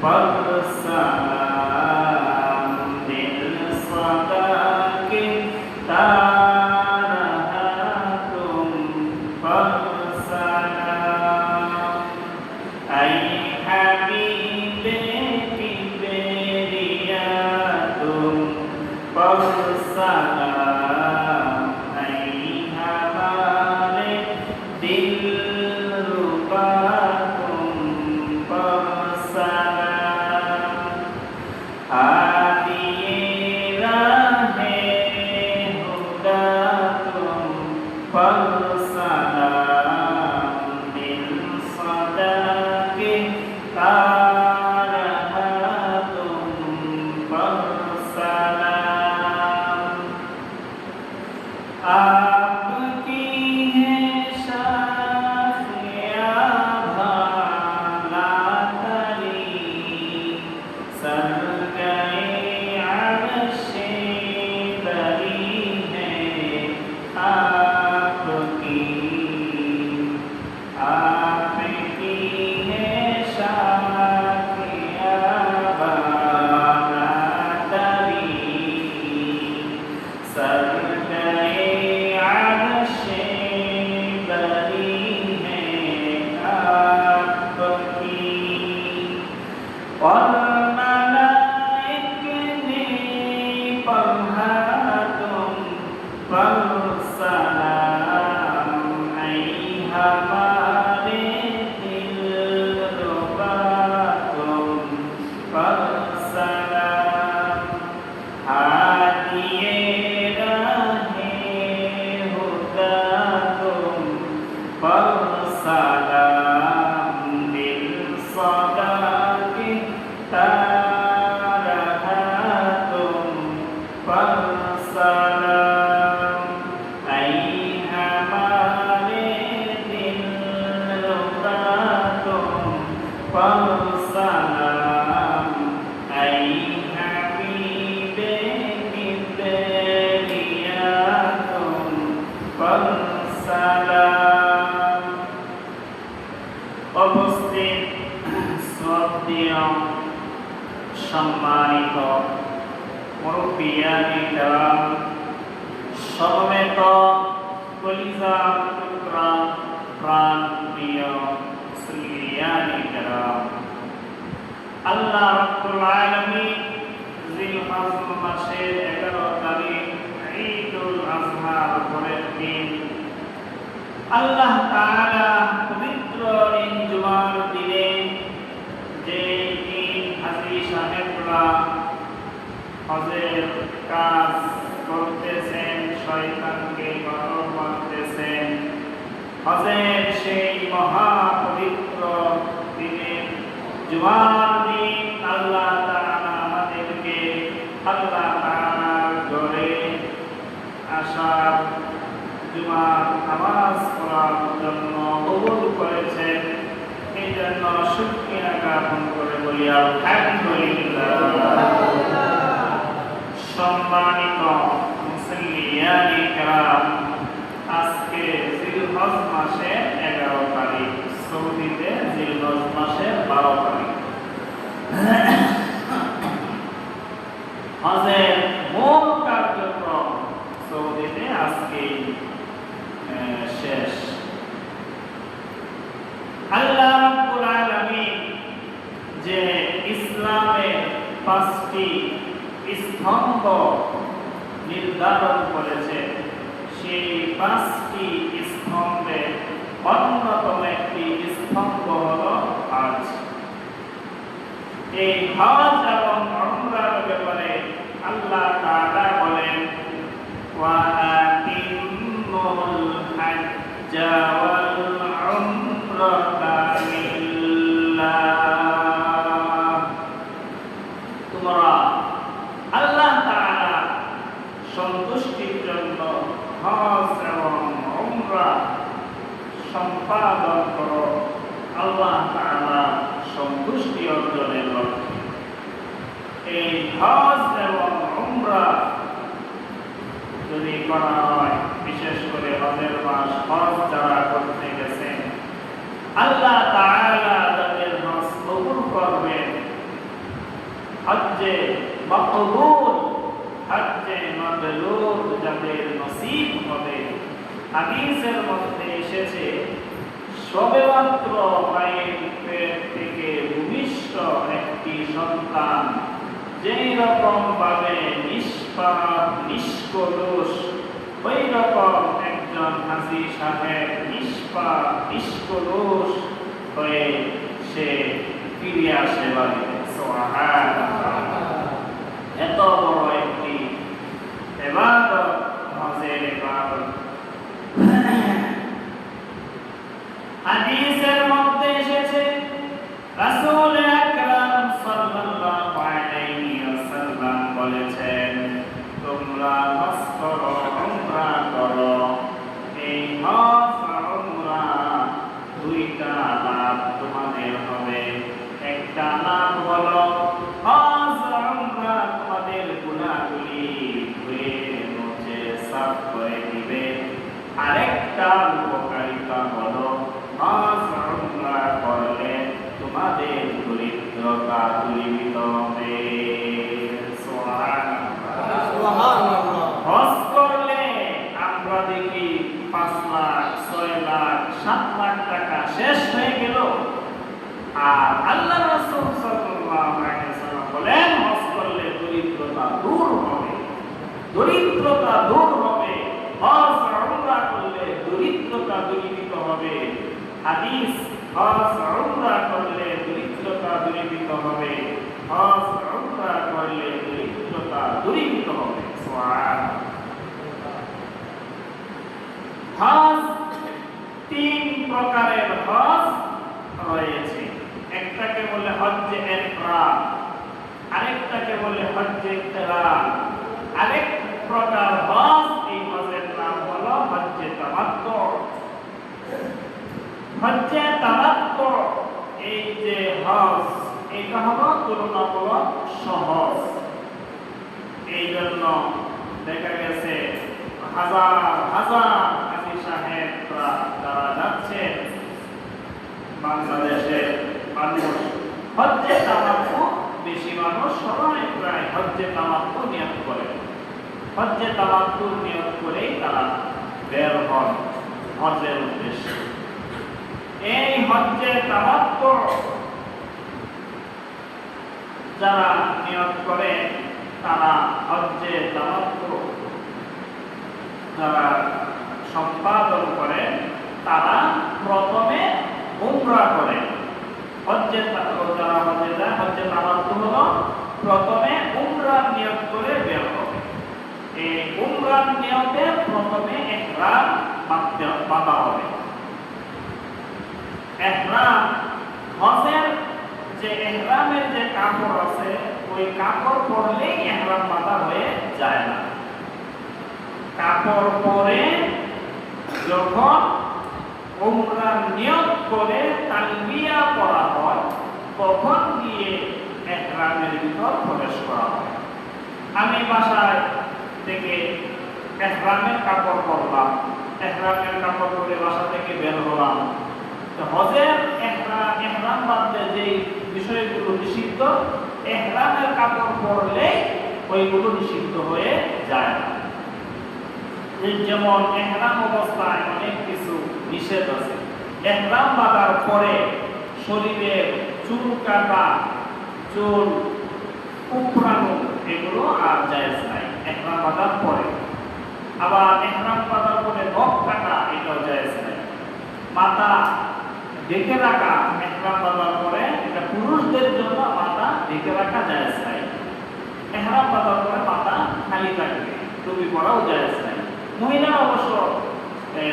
والسلام بالصداق تارهاتم والسلام أي حبيبي كبرياتم والسلام أي همالي دلرباتم والسلام هادي راهي هداتم والسلام بالصداق تارهاتم والسلام आपकी है शाखिया भाला तरी सर गए अर्शे तरी है आपकी है शाखिया भाला तरी सर गए अर्शे बरी है आपकी और मलाइक ने पढ़ा तुम पर सलाम ऐ हमारे दिलरुबा तुम पर सलाम हादिए والسلام بالصداق تارهاتم والسلام أي همالي دلرباتم والسلام أي حبيبي كبرياتم والسلام উপস্থিত শ্রদ্ধেয় সম্মানিত মুরব্বিয়ানি কেরাম সমবেত কলিজা টুকরা প্রাণ প্রিয় মুসলিয়ানি কেরাম আল্লাহ রাব্বুল আলামিন জিলহজ মাসের 11 তারিখ ঈদুল আজহার পরের দিন আল্লাহ তাআলা পবিত্র এই জুমার দিনে যে দিন হাজী সাহেবরা হজের কাজ করতেছেন শয়তানকে গরম করতেছেন হজের সেই মহা পবিত্র দিনে জুমার দিন আল্লাহ তাআলা আমাদেরকে আল্লাহ তাআলার ঘরে আসার জুমার নামাজ পড়ার জন্য কবুল করেছেন এই জন্য শুকরিয়া জ্ঞাপন করে বলি আলহামদুলিল্লাহ। সম্মানিত মুসলিয়ানি কেরাম আজকে জিলহজ মাসের 11 তারিখ সৌদিতে জিলহজ মাসের 12 তারিখ হজের মূল কার্যক্রম সৌদিতে আজকে শেষ। আল্লাহ রাব্বুল আলামিন যে ইসলামের 5টি স্তম্ভ নির্ধারণ করেছে সেই 5টি স্তম্ভে অন্যতম একটি স্তম্ভ হলো হজ। এই হজ এবং উমরার ব্যাপারে আল্লাহ তাআলা বলেন ওয়া আতিমুল হজ্জ ওয়াল উমরাতা লিল্লাহ। তোমরা আল্লাহ তাআলা সন্তুষ্টির জন্য হজ এবং উমরা সম্পাদন করো আল্লাহ তাআলা সন্তুষ্টি অর্জনের লক্ষ্যে। এই হজ এবং উমরা যদি করা হয়, বিশেষ করে হজের মাস হজ যারা করতে গেছেন, আল্লাহ মাকবুল, হজ্জে মাবরুর যাদের নসিব হবে। হাদিসের মধ্যে এসেছে সবেমাত্র মায়ের পেট থেকে ভূমিষ্ঠ একটি সন্তান যেই রকম ভাবে নিষ্পাপ নিষ্কলুষ, ওই রকম একজন হাজী সাহেব নিষ্পাপ নিষ্কলুষ হয়ে সে ফিরে আসে বাড়িতে। সুবহানাল্লাহ, এত বড় একটি ইবাদত হজের ইবাদত। হাদিসের মধ্যে এসেছে রাসূল আকরাম সাল্লাল্লাহু আলাইহি ওয়াসাল্লাম বলেছেন, তোমরা হজ করো, উমরা করো। এই হজ আর উমরা দুইটা লাভ তোমাদের হবে। একটা লাভ হলো হজ আর উমরা তোমাদের গুনাহগুলি ধুয়ে মুছে সাফ করে দিবে। আরেকটা উপকারিতা হলো হজ আর উমরা করলে তোমাদের দরিদ্রতা দূরীভূত হবে। সুবহানাল্লাহ। হজ করলে আমরা দেখি 5 লাখ, 6 লাখ, 7 লাখ টাকা শেষ হয়ে গেল। আর আল্লাহ রাসূল সাল্লাল্লাহু আলাইহি ওয়াসাল্লাম বলেন হজ করলে দরিদ্রতা দূর হবে, দরিদ্রতা দূর হবে। হজ আর উমরা করলে দরিদ্রতা দূরীভূত হবে। হাদিস, হজ আর উমরা করলে দরিদ্রতা দূরীভূত হবে। হজ আর উমরা করলে দরিদ্রতা দূরীভূত হবে। সুবহানাল্লাহ। হজ 3 প্রকারের হজ রয়েছে। একটাকে বলে হজ্জে ইফরাদ, আরেকটাকে বলে হজ্জে কিরান, আরেক প্রকার হজ এই হজের নাম হলো হজ্জে তামাত্তু। হজ্জে তামাত্তু এই যে হজ, এটা হলো তুলনামূলক সহজ। এই জন্য দেখা গেছে হাজার হাজার হাজী সাহেবরা যারা যাচ্ছে বাংলাদেশের মানুষ হজ্জে তামাত্তু, বেশি মানুষ সবাই প্রায় হজ্জে তামাত্তু নিয়ত করে। হজ্জে তামাত্তু নিয়ত করেই তারা বের হন হজের উদ্দেশ্যে। এই হজ্জে তামাত্তু যারা নিয়ত করে, তারা হজ্জে তামাত্তু যারা সম্পাদন করে, তারা প্রথমে উমরা করে। হজ্জে যারা হজ্জে যায়, হজ্জে তামাত্তু হলো প্রথমে উমরার নিয়ত করে বের হবে। এই উমরার নিয়তে প্রথমে ইহরাম বাঁধা হবে। ইহরাম, হজের যে ইহরামের যে কাপড় আছে, ওই কাপড় পরলেই ইহরাম বাঁধা হয়ে যায় না। কাপড় পরে যখন উমরার নিয়ত করে তালবিয়া পড়া হয়, তখন গিয়ে ইহরামের ভিতর প্রবেশ করা হয়। আমি বাসায় থেকে ইহরামের কাপড় পরলাম, ইহরামের কাপড় পরে বাসা থেকে বের হলাম। তো হজের ইহরাম বাঁধতে যে বিষয়গুলো নিষিদ্ধ, ইহরামের কাপড় পরলে ওইগুলো নিষিদ্ধ হয়ে যায় না। যেমন ইহরাম অবস্থায় অনেক কিছু নিষেধ আছে। ইহরাম বাঁধার পরে শরীরের চুল কাটা, চুল উপড়ানো, এগুলো আর জায়েজ নাই ইহরাম বাঁধার পরে। আবার ইহরাম বাঁধার পরে নখ কাটা, এটাও জায়েজ নাই। মাথা ঢেকে রাখা ইহরাম বাঁধার পরে, এটা পুরুষদের জন্য মাথা ঢেকে রাখা জায়েজ নাই। ইহরাম বাঁধার পরে মাথা খালি থাকবে, টুপি পরাও জায়েজ নাই। মহিলা অবশ্য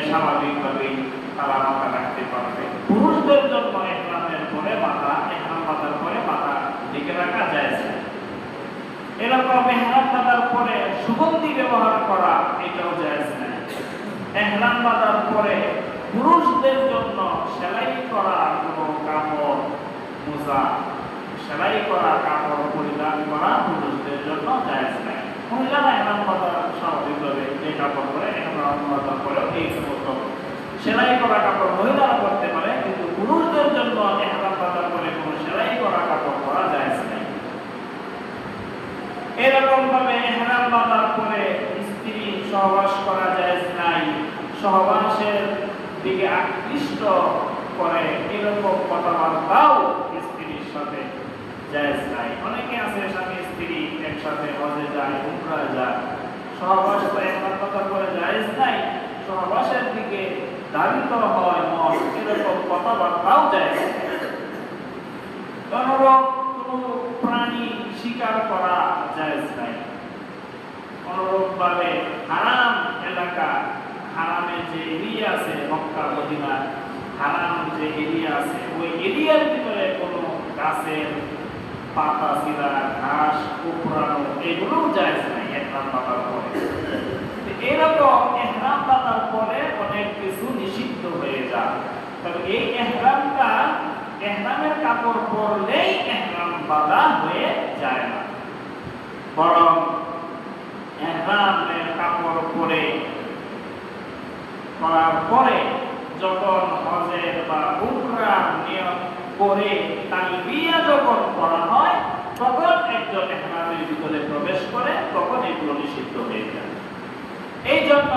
স্বাভাবিকভাবেই তারা মাথা রাখতে পারবে। পুরুষদের জন্য ইহরামের পরে মাথা, ইহরাম বাঁধার পরে মাথা ঢেকে রাখা জায়েজ নাই। এরকম ইহরাম বাঁধার পরে সুগন্ধি ব্যবহার করা, এটাও জায়েজ নাই। ইহরাম বাঁধার পরে পুরুষদের জন্য সেলাই করা কোনো কাপড়, মোজা, সেলাই করা কাপড় পরিধান করা পুরুষদের জন্য জায়েজ নাই। মহিলারা ইহরাম বাঁধা স্বাভাবিকভাবে যে কাপড় পরে, ইহরাম বাঁধার পরেও এই সমস্ত সেলাই করা কাপড় মহিলারা পরতে পারে, কিন্তু পুরুষদের জন্য ইহরাম বাঁধার পরে কোনো সেলাই করা কাপড় পরা জায়েজ নাই। সহবাসের দিকে আকৃষ্ট করে এরকম কথাবার্তাও স্ত্রীর সাথে জায়েজ নাই। অনেকে আছে স্বামী স্ত্রী একসাথে হজে যায়, উমরা যায়, সহবাস তো একবার কথা করে জায়েজ নাই, সহবাসের দিকে ধাবিত হয় মন, এরকম কথাবার্তাও জায়েজ নাই। অনুরূপ কোন প্রাণী শিকার করা জায়েজ নাই। অনুরূপভাবে হারাম এলাকা, হারামের যে এরিয়া আছে, মক্কা মদিনা হারাম যে এরিয়া আছে, ওই এরিয়ার ভিতরে কোনো গাছের পাতা ছিঁড়া, ঘাস উপড়ানো এগুলো জায়েজ নাই ইহরাম বাঁধার পরে। এরকম ইহরাম বাঁধার পরে অনেক কিছু নিষিদ্ধ হয়ে যায়। তবে এই ইহরামটা, ইহরামের কাপড় পরলেই ইহরাম বাঁধা হয়ে যায় না, বরং ইহরামের কাপড় পরে করার পরে যখন হজের বা উমরার নিয়ত করে তালবিয়া যখন করা হয়, তখন একজন ইহরামের ভিতরে প্রবেশ করে, তখন এগুলো নিষিদ্ধ হয়ে যায়। এই জন্য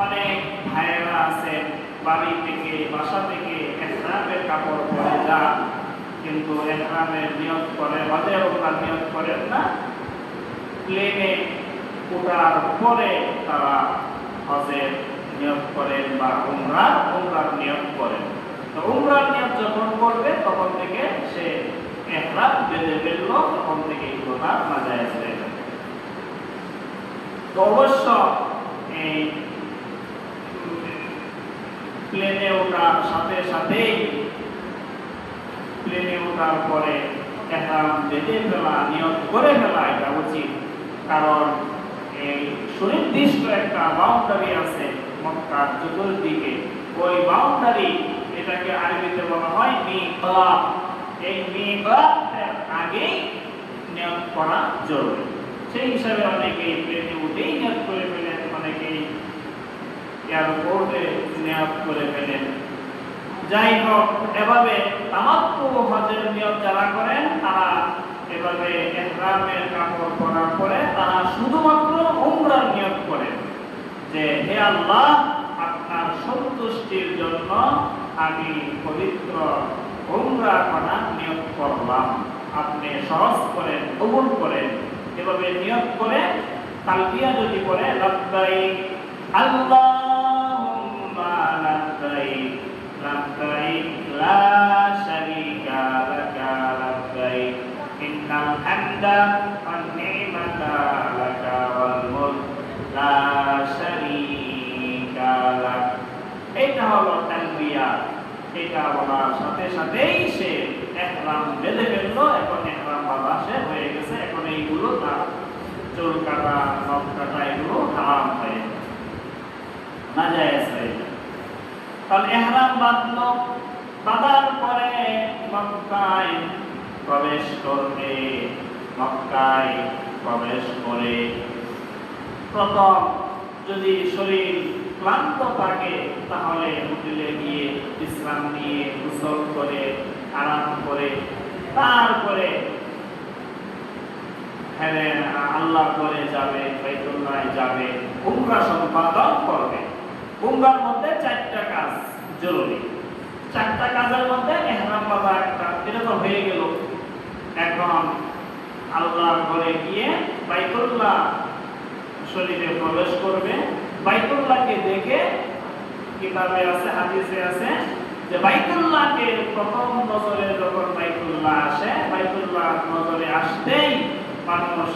অনেক ভাইয়েরা আছেন বাড়ি থেকে, বাসা থেকে ইহরামের কাপড় পরে যান, কিন্তু ইহরামের নিয়ত করে, হজের উমরার নিয়ত করেন না। প্লেনে ওঠার পরে তারা হজের নিয়ত করেন বা উমরার নিয়ত করেন। তো উমরার নিয়ত যখন করবে তখন থেকে সে ইহরাম বেঁধে ফেলল, তখন থেকে এই কথা নাজায়েজ হয়ে যাবে। তো অবশ্য এই প্লেনে ওঠার সাথে সাথেই, প্লেনে ওঠার পরে ইহরাম বেঁধে ফেলা, নিয়ত করে ফেলা এটা উচিত। কারণ এই সুনির্দিষ্ট একটা বাউন্ডারি আছে মক্কার চতুর্দিকে, ওই বাউন্ডারি, এটাকে আরবিতে বলা হয় মিকাত। এই মিকাতের আগেই নিয়ত করা জরুরি। সেই হিসাবে অনেকেই প্লেনে উঠেই নিয়ত করে ফেলেন, অনেকেই এয়ারপোর্টে নিয়ত করে ফেলেন। যাই হোক, এভাবে তামাত্তু হজের নিয়ত যারা করেন, তারা এভাবে ইহরামের কাপড় পরার পরে তারা শুধুমাত্র উমরার নিয়ত করেন যে হে আল্লাহ, আপনার সন্তুষ্টির জন্য আমি পবিত্র উমরা করার নিয়ত করলাম, আপনি সহজ করেন, কবুল করেন। এভাবে নিয়ত করে তালবিয়া যদি করে লাব্বাইক আল্লাহুম্মা লাব্বাইক লাব্বাইক লা শারীকা লাকা লাব্বাইক ইন্নাল হামদা ওয়ান নি'মাতা লাকা ওয়াল মুলক লা শারীকা লাক, এটা হলো তালবিয়া। এটা বলার সাথে সাথেই সে ইহরাম বেঁধে ফেললো। এখন ইহরাম বাঁধা সে হয়ে গেছে, এখন এইগুলো তার চুল কাটা, নখ কাটা এগুলো হারাম হয়ে যায়, নাজায়েজ হয়ে যায়। তাহলে ইহরাম বাঁধলো, বাঁধার পরে মক্কায় প্রবেশ করবে। মক্কায় প্রবেশ করে প্রথম যদি শরীর ক্লান্ত থাকে, তাহলে হোটেলে গিয়ে বিশ্রাম নিয়ে গোসল করে আরাম করে তারপরে আল্লাহ করে যাবে, বাইতুল্লাহ যাবে, উমরা সম্পাদন করবে। উমরার মধ্যে 4টা কাজ জরুরি। 4টা কাজের মধ্যে ইহরাম বাঁধা একটা, এটা তো হয়ে গেল। এখন আল্লাহর ঘরে গিয়ে বাইতুল্লাহ শরীফে প্রবেশ করবে। বাইতুল্লাহকে দেখে, কিতাবে আছে, হাদিসে আছে যে বাইতুল্লাহকে প্রথম নজরে যখন বাইতুল্লাহ আসে, বাইতুল্লাহ নজরে আসতেই মানুষ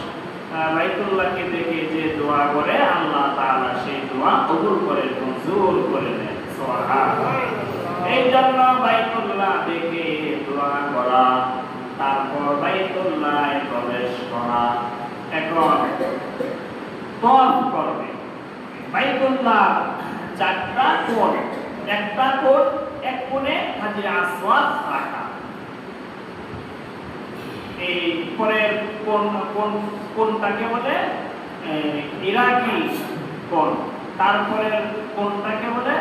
বাইতুল্লাহকে দেখে যে দোয়া করে, আল্লাহ তাআলা সেই দোয়া কবুল করে, মঞ্জুর করে নেন। সুবহানাল্লাহ। এই জন্য বাইতুল্লাহ দেখে দোয়া করা, তারপর বাইতুল্লাহে প্রবেশ করা। এখন তওয়াফ করবে। বাইতুল্লাহ 4টা কোণ, একটা কোণ, এক কোণে হাজরে আসওয়াদ রাখা। এই পরের কোণটাকে বলে ইরাকি কোণ, তারপরের কোণটাকে বলে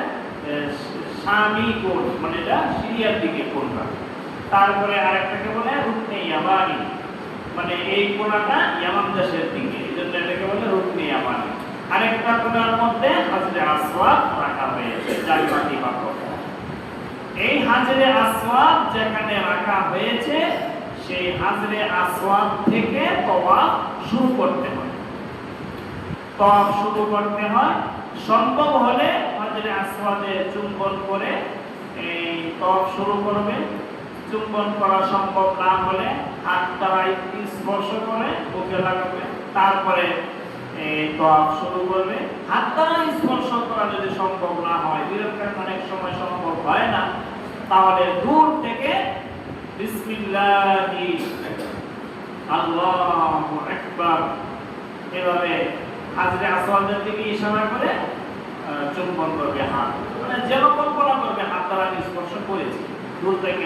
শামী কোণ, মানে এটা সিরিয়ার দিকে কোণটা। তারপরে আরেকটাকে বলে রুকনে ইয়ামানি, মানে এই কোণাটা ইয়ামান দেশের দিকে, এই জন্য এটাকে বলে রুকনে ইয়ামানি। আরেকটা কোণার মধ্যে হাজরে আসওয়াদ রাখা। রাখা হয়েছে জান্নাতি পাত্র। এই হাজরে আসওয়াদ যেখানে রাখা হয়েছে সেই হাজরে আসওয়াদ থেকে তওয়াফ শুরু করতে হয়। তওয়াফ শুরু করতে হয়, সম্ভব হলে হাজরে আসওয়াদে চুম্বন করে এই তওয়াফ শুরু করবে। চুম্বন করা সম্ভব না হলে হাত দ্বারা স্পর্শ করে বুকে লাগাবে, তারপরে তওয়াফ শুরু করবে। হাত দ্বারা স্পর্শ করা যদি সম্ভব না হয়, বিরক্তের অনেক সময় সম্ভব হয় না, তাহলে দূর থেকে বিসমিল্লাহি আল্লাহু আকবার এভাবে হাজরে আসওয়াদের দিকে ইশারা করে চুম্বন করবে হাত, মানে যেরকম করা করবে হাত দ্বারা স্পর্শ করেছে দূর থেকে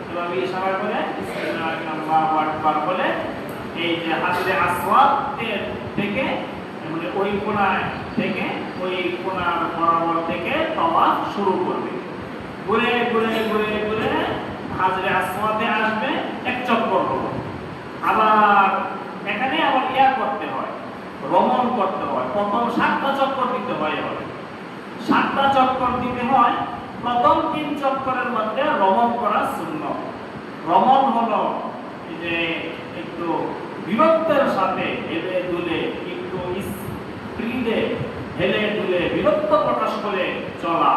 এভাবে ইশারা করে বিসমিল্লাহি আল্লাহু আকবার বলে এই যে হাজরে আসওয়াদ থেকে মানে ওই কোণা থেকে ওই কোণার বরাবর থেকে তওয়াফ শুরু করবে। ঘুরে ঘুরে ঘুরে ঘুরে হাজরে আসওয়াদে আসবে, এক চক্কর হবে। আবার এখানে আবার করতে হয়, রমণ করতে হয়। প্রথম 7টা চক্কর দিতে হয়, 7টা চক্কর দিতে হয়। প্রথম 3 চক্করের মধ্যে রমণ করা সুন্নাত। রমণ হলো যে একটু বিরক্তের সাথে হেলে দুলে, একটু স্পিডে হেলে দুলে বিরক্ত প্রকাশ করে চলা,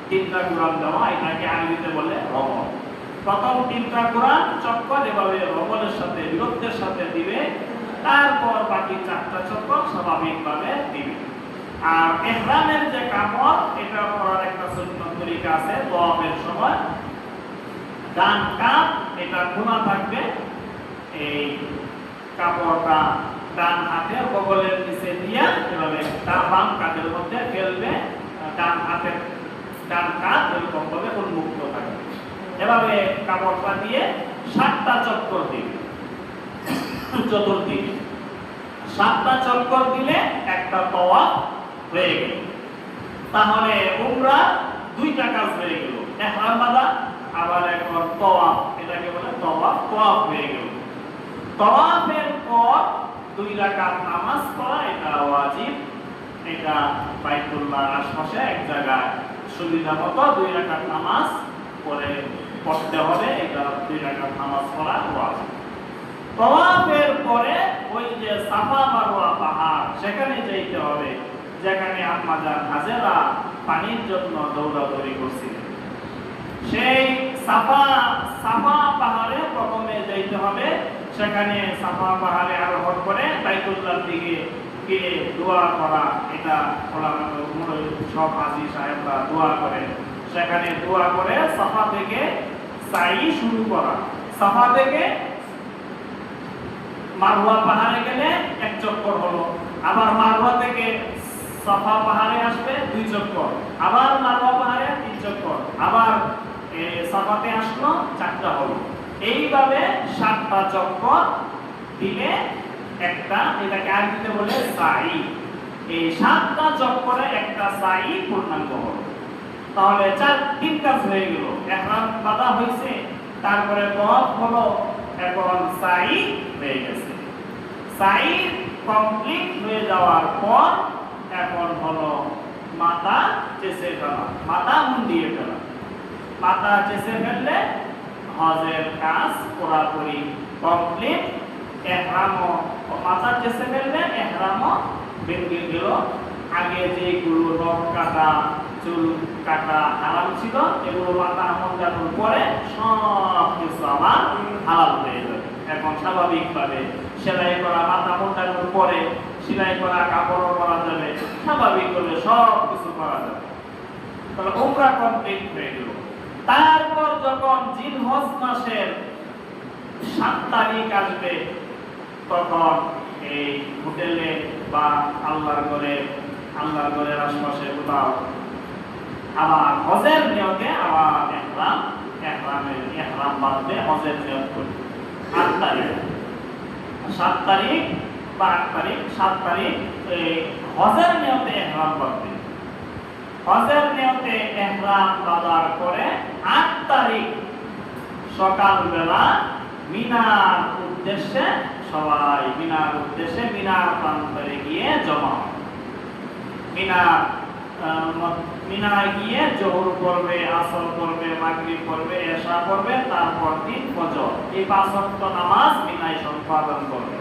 3টা ঘোরান দেওয়া, এটাকে আরবিতে বলে রমণ। প্রথম 3টা ঘোরান চক্কর এভাবে রমণের সাথে বিরক্তের সাথে দিবে, তারপর বাকি 4টা চক্কর স্বাভাবিকভাবে দিবে। আর ইহরামের যে কাপড়, এটা পরার একটা সুন্নাত তরিকা আছে। তওয়াফের সময় ডান কাঁধ এটা খোলা থাকবে, এই কাপড়টা ডান হাতের বগলের নিচে দিয়ে এভাবে তার বাম কাঁধের মধ্যে ফেলবে, ডান কাঁধ এরকম ভাবে উন্মুক্ত থাকবে। এভাবে কাপড়টা দিয়ে 7টা চক্কর দিবে চতুর্দিকে। 7টা চক্কর দিলে একটা তওয়াফ হয়ে গেল। তাহলে উমরা 2টা কাজ হয়ে গেল, ইহরাম বাঁধা আবার এখন তওয়াফ, এটাকে বলে তওয়াফ। তওয়াফ হয়ে গেল। তওয়াফের পর 2 রাকাত নামাজ পড়া, এটা ওয়াজিব। এটা বাইতুল্লাহর আশপাশে এক জায়গায় সুবিধা মতো 2 রাকাত নামাজ পড়তে হবে, এটা 2 রাকাত নামাজ পড়া ওয়াজিব। তওয়াফের পরে ওই যে সাফা মারওয়া পাহাড়, সেখানে যেতে হবে, যেখানে আম্মা জান হাজেরা পানির জন্য দৌড়াদৌড়ি করছিলেন। সেই সাফা পাহাড়ে প্রথমে যেতে হবে। সেখানে সাফা পাহাড়ে আরোহণ করে বাইতুল্লাহর দিকে গিয়ে দোয়া করা, এটা সব হাজী সাহেবরা দোয়া করে। সেখানে দোয়া করে সাফা থেকে সাই শুরু করা। সাফা থেকে মারওয়া পাহাড়ে গেলে 1 চক্কর হলো, আবার মারওয়া থেকে সাফা পাহাড়ে আসবে 2 চক্কর, আবার মারওয়া পাহাড়ে 3 চক্কর, আবার সাফাতে আসলো 4টা হলো। এইভাবে 7টা চক্কর দিলে একটা, এটাকে আরবিতে বলে সাই। এই 7টা চক্করে একটা সাই পূর্ণাঙ্গ হলো। তাহলে 3 কাজ হয়ে গেল। ইহরাম বাঁধা হয়েছে, তারপরে তওয়াফ হলো, এখন সাই হয়ে গেছে। সাই কমপ্লিট হয়ে যাওয়ার পর এখন হলো মাথা চেঁচে ফেলা, মাথা মুন্ডিয়ে ফেলা। মাথা চেঁচে ফেললে হজের কাজ পুরোপুরি কমপ্লিট। ইহরামও মাথা চেঁচে ফেললে ইহরামও ভেঙে গেল। আগে যেগুলো নখ কাটা, চুল কাটা হারাম ছিল, এগুলো মাথা মুন্ডানোর পরে সব কিছু আবার হালাল হয়ে যাবে। এখন স্বাভাবিকভাবে সেলাই করা, মাথা মুন্ডানোর পরে সেলাই করা কাপড়ও করা যাবে, স্বাভাবিকভাবে সব কিছু করা যাবে। তাহলে উমরা কমপ্লিট হয়ে গেল। তারপর যখন জিলহজ মাসের 7 তারিখ আসবে, তখন এই হোটেলে বা আল্লাহর ঘরের আশপাশে কোথাও আবার হজের নিয়তে আবার ইহরাম বাঁধবে, হজের নিয়ত করবে। 7 তারিখ বা 8 তারিখ, 7 তারিখ হজের নিয়তে ইহরাম বাঁধবে। হজের নিয়তে ইহরাম বাঁধার পরে 8 তারিখ সকালবেলা মিনার উদ্দেশ্যে সবাই মিনার প্রান্তরে গিয়ে জমা হয়। মিনার মিনায় গিয়ে জোহর করবে, আসর করবে, মাগরিব করবে, এশা করবে, তারপর দিন ফজর। এই 5 ওয়াক্ত নামাজ মিনায় সম্পাদন করবে।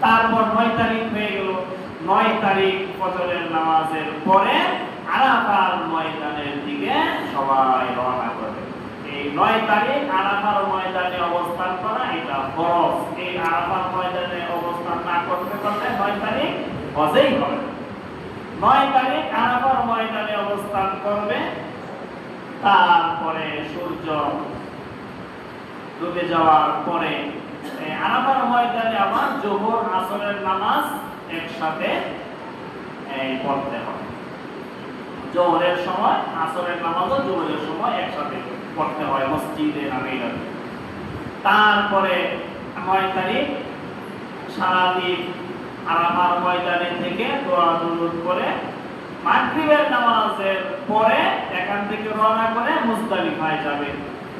তারপর 9 তারিখ হয়ে গেল। 9 তারিখ ফজরের নামাজের পরে আরাফার ময়দানের দিকে সবাই রওনা করবে। এই 9 তারিখ আরাফার ময়দানে অবস্থান করা এটা ফরজ। এই আরাফার ময়দানে অবস্থান না করতে করতে 9 তারিখ হজেই হবে। 9 তারিখ আরাফার ময়দানে অবস্থান করবে। তারপরে সূর্য ডুবে যাওয়ার পরে আরাফার ময়দানে আবার জোহর আসরের নামাজ একসাথে পড়তে হবে। জোহরের সময় আসরের নামাজও জোহরের সময় একসাথে পড়তে হয় মসজিদে নামিয়ে। তারপরে 9 তারিখ সারাদিন আরাফার ময়দানে থেকে দোয়া দুরূদ করে মাগরিবের নামাজের পরে এখান থেকে রওনা করে মুজদালিফায় যাবে।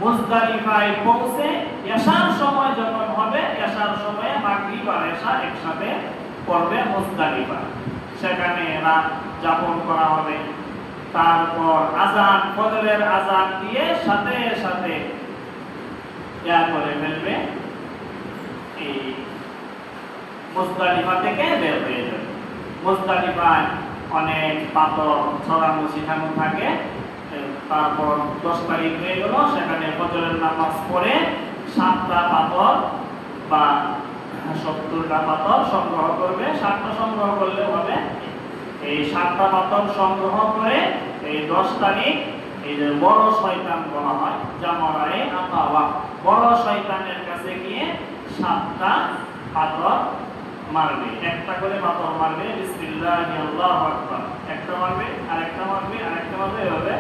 মুজদালিফায় পৌঁছে এশার সময় যখন হবে, এশার সময়ে মাগরিব আর এশা একসাথে পড়বে মুজদালিফা। সেখানে রাত যাপন করা হবে। তারপর আযান, ফজরের আযান দিয়ে সাথে সাথে করে ফেলবে, এই মুজদালিফা থেকে বের হয়ে যাবে। মুজদালিফায় অনেক পাথর ছড়ানো ছিটানো থাকে। তারপর 10 তারিখ হয়ে গেল, সেখানে ফজরের নামাজ পড়ে 7টা পাথর বা 70টা পাথর সংগ্রহ করবে। 7টা সংগ্রহ করলে হবে। এই 7টা পাথর সংগ্রহ করে এই 10 তারিখ এই যে বড় শয়তান বলা হয় জামরায়ে আকাবা, বড় শয়তানের কাছে গিয়ে 7টা পাথর মারবে। একটা করে পাথর মারবে, বিসমিল্লাহি আল্লাহু আকবার, একটা মারবে, আরেকটা মারবে, আরেকটা মারবে, এভাবে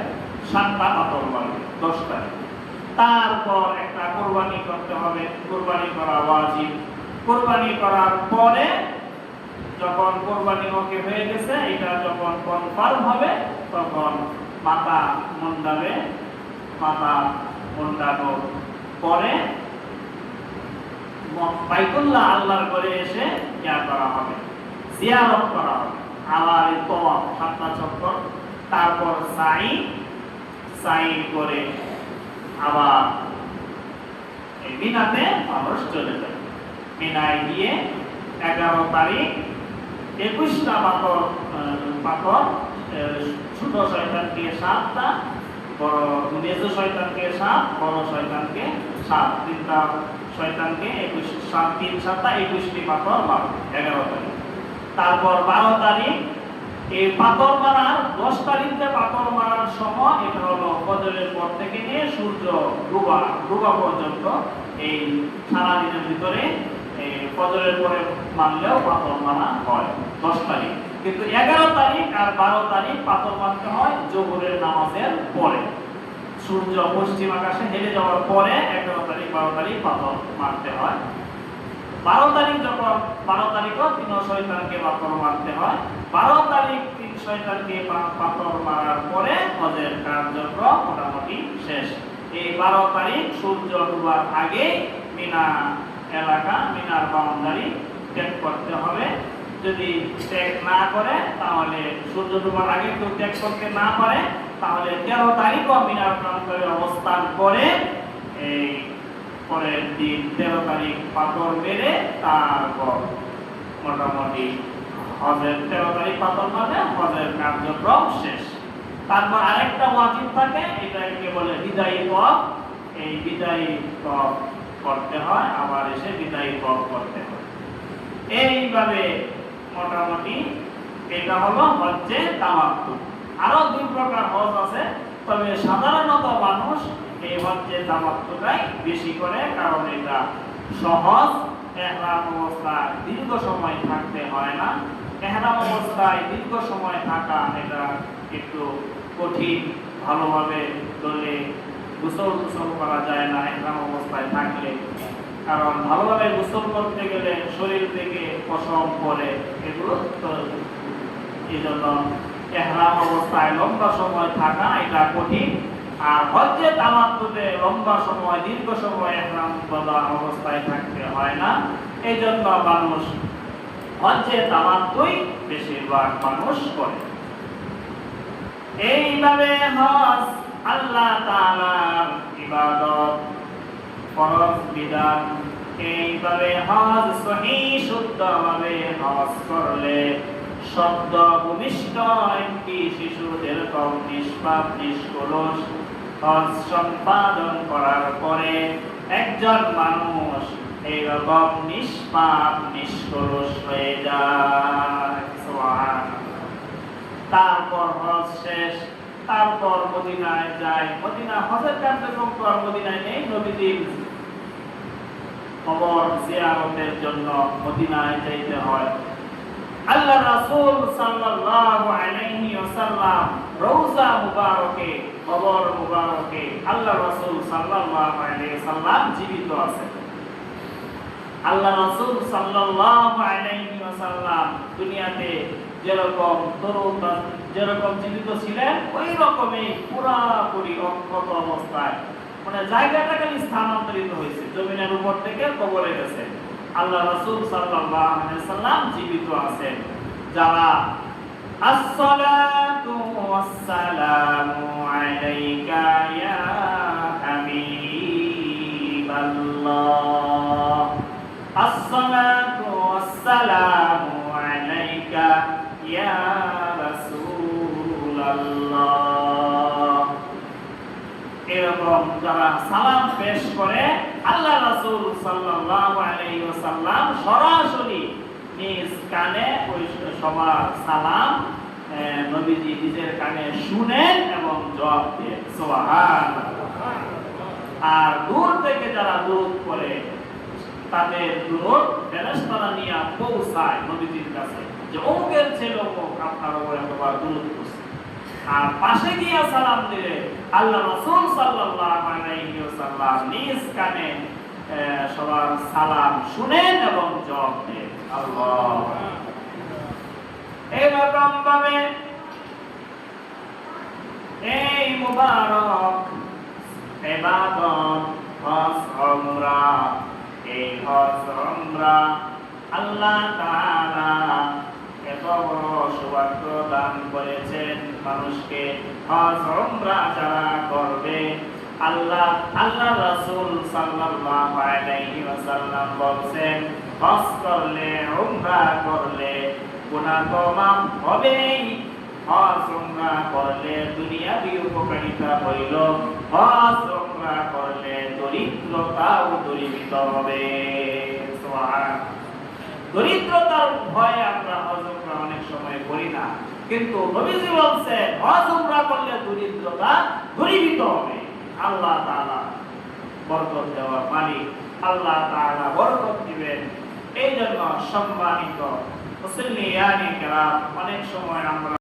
7টা পাথর মারবে 10 তারিখ। তারপর একটা কুরবানি করতে হবে। কুরবানি করা ওয়াজিব। কুরবানি করার পরে যখন কুরবানি ওকে হয়ে গেছে, এটা যখন কনফার্ম হবে, তখন মাথা মুন্ডাবে। মাথা মুন্ডানোর পরে বাইতুল্লাহ আল্লাহর ঘরে এসে ইয়া করা হবে, জিয়ারত করা হবে। আবার এই তাওয়াফ 7টা চক্কর, তারপর সাই করে আবার এই মিনাতে মানুষ চলে যায়। মিনায় গিয়ে 11 তারিখ 21টা পাথর ছোট শয়তানকে 7টা, বড় মেজো শয়তানকে 7, বড় শয়তানকে 7, 3টা শয়তানকে 21টি পাথর মারবে 11 তারিখ। তারপর 12 তারিখ এই পাথর মারার 10 তারিখে পাথর মারার সময় এটা হলো ফজরের পর থেকে নিয়ে সূর্য ডুবা পর্যন্ত। এই সারাদিনের ভিতরে ফজরের পরে মারলেও পাথর মারা হয় 10 তারিখ। কিন্তু 11 তারিখ আর 12 তারিখ পাথর মারতে হয় জোহরের নামাজের পরে। সূর্য পশ্চিম আকাশে হেলে যাওয়ার পরে 11 তারিখ 12 তারিখ পাথর মারতে হয়। 12 তারিখ যখন 12 তারিখও 3 শয়তানকে পাথর মারতে হয়। 12 তারিখ 3 শয়তানকে পাথর মারার পরে হজের কার্যক্রম মোটামুটি শেষ। এই 12 তারিখ সূর্য ডুবার আগে মিনা এলাকা, মিনার বাউন্ডারি ত্যাগ করতে হবে। যদি ত্যাগ না করে, তাহলে সূর্য ডুবার আগে কেউ ত্যাগ করতে না পারে, তাহলে 13 তারিখও মিনার প্রান্তরে অবস্থান করে এই পরের দিন 13 তারিখ পাথর মেরে তারপর মোটামুটি হজের 13 তারিখ পাথর মারলে হজের কার্যক্রম শেষ। তারপর আরেকটা ওয়াজিব থাকে, এটাকে বলে বিদায়ী তওয়াফ। এই বিদায়ী তওয়াফ করতে হয়, আবার এসে বিদায়ী তওয়াফ করতে হয়। এইভাবে মোটামুটি এটা হলো হজ্জে তামাত্তু। আরো 2 প্রকার হজ আছে, তবে সাধারণত মানুষ এই হজ্জে তামাত্তুটাই বেশি করে, কারণ এটা সহজ। ইহরাম অবস্থায় দীর্ঘ সময় থাকতে হয় না। ইহরাম অবস্থায় দীর্ঘ সময় থাকা এটা একটু কঠিন। ভালোভাবে দলে গোসল করা যায় না ইহরাম অবস্থায় থাকলে, কারণ ভালোভাবে গোসল করতে গেলে শরীর থেকে পশম পড়ে, এগুলো তো এই জন্য ইহরাম অবস্থায় লম্বা সময় থাকা এটা কঠিন। আর হজ্জে তামাত্তুতে লম্বা সময় দীর্ঘ সময় ইহরাম বাঁধা অবস্থায় থাকতে হয় না। এই জন্য মানুষ হজ্জে তামাত্তুই বেশিরভাগ মানুষ করে। এইভাবে হজ আল্লাহ তাআলার ইবাদত, ফরজ বিধান। এইভাবে হজ সহিহ শুদ্ধভাবে হজ করলে শব্দ ভূমিষ্ঠ একটি শিশু যেরকম নিষ্পাপ নিষ্কলুষ হজ সম্পাদন করার পরে একজন মানুষ এইরকম নিষ্পাপ নিষ্কলুষ হয়ে যায়। সুবহানাল্লাহ। তারপর হজ শেষ, তারপর মদিনায় যায়। মদিনা হজের কার্যক্রম তো আর মদিনায় নেই, নবীজির কবর জিয়ারতের জন্য মদিনায় যাইতে হয়। আল্লাহ রাসূল সাল্লাল্লাহু আলাইহি ওয়াসাল্লাম রওজা মুবারকে, কবর মুবারকে আল্লাহ রাসূল সাল্লাল্লাহু আলাইহি ওয়াসাল্লাম জীবিত আছেন। আল্লাহ রাসূল সাল্লাল্লাহু আলাইহি ওয়াসাল্লাম দুনিয়াতে যেরকম জীবিত ছিলেন ওই রকমই পুরাপুরি অক্ষত অবস্থায়, মানে জায়গাটা খালি স্থানান্তরিত হয়েছে, জমিনের উপর থেকে কবরে গেছে। আল্লাহ রাসূল সাল্লাল্লাহু আলাইহি ওয়াসাল্লাম জীবিত আছেন। যারা আসসালাতু ওয়াসসালামু আলাইকা ইয়া হাবিবাল্লাহ, আসসালাতু ওয়াসসালামু আলাইকা ইয়া রাসূলুল্লাহ, এরকম যারা সালাম পেশ করে আল্লাহ রাসূল সাল্লাল্লাহু আলাইহি ওয়াসাল্লাম সরাসরি নিজ কানে ওই সবার সালাম নবীজি নিজের কানে শুনেন এবং জবাব দেন। সুবহানাল্লাহ। আর দূর থেকে যারা দুরূদ পড়ে তাদের দুরূদ ফেরেশতারা নিয়ে পৌঁছায় নবীজির কাছে যে অমুকের ছেলে অমুক আপনার উপর একবার দুরূদ পড়ছে। আর পাশে গিয়ে সালাম দিলে আল্লাহ রাসূল সাল্লাল্লাহু আলাইহি ওয়াসাল্লাম নিজ কানে সবার সালাম শুনেন এবং জবাব দেন। আল্লাহ। এরকম ভাবে এই মুবারক ইবাদত হজ উমরা, এই হজ উমরা আল্লাহ তাআলা এত বড় সৌভাগ্য দান করেছেন মানুষকে। হজ উমরা যারা করবে আল্লাহ রাসূল সাল্লাল্লাহু আলাইহি ওয়াসাল্লাম বলেন হজ করলে উমরা করলে গুনাহ তো মাফ হবেই। হজ উমরা করলে দুনিয়াবি উপকারিতা হইল, হজ উমরা করলে দরিদ্রতাও দূরীভূত হবে। সুবহানাল্লাহ। দরিদ্রতার ভয়ে আমরা হজ উমরা অনেক সময় করি না, কিন্তু নবীজি বলেন হজ উমরা করলে দরিদ্রতা দূরীভূত হবে। আল্লাহ তাআলা বরকত দেওয়ার মালিক, আল্লাহ তাআলা বরকত দিবেন। এই জন্য সম্মানিত মুসল্লিয়ানে কেরাম অনেক সময় আমরা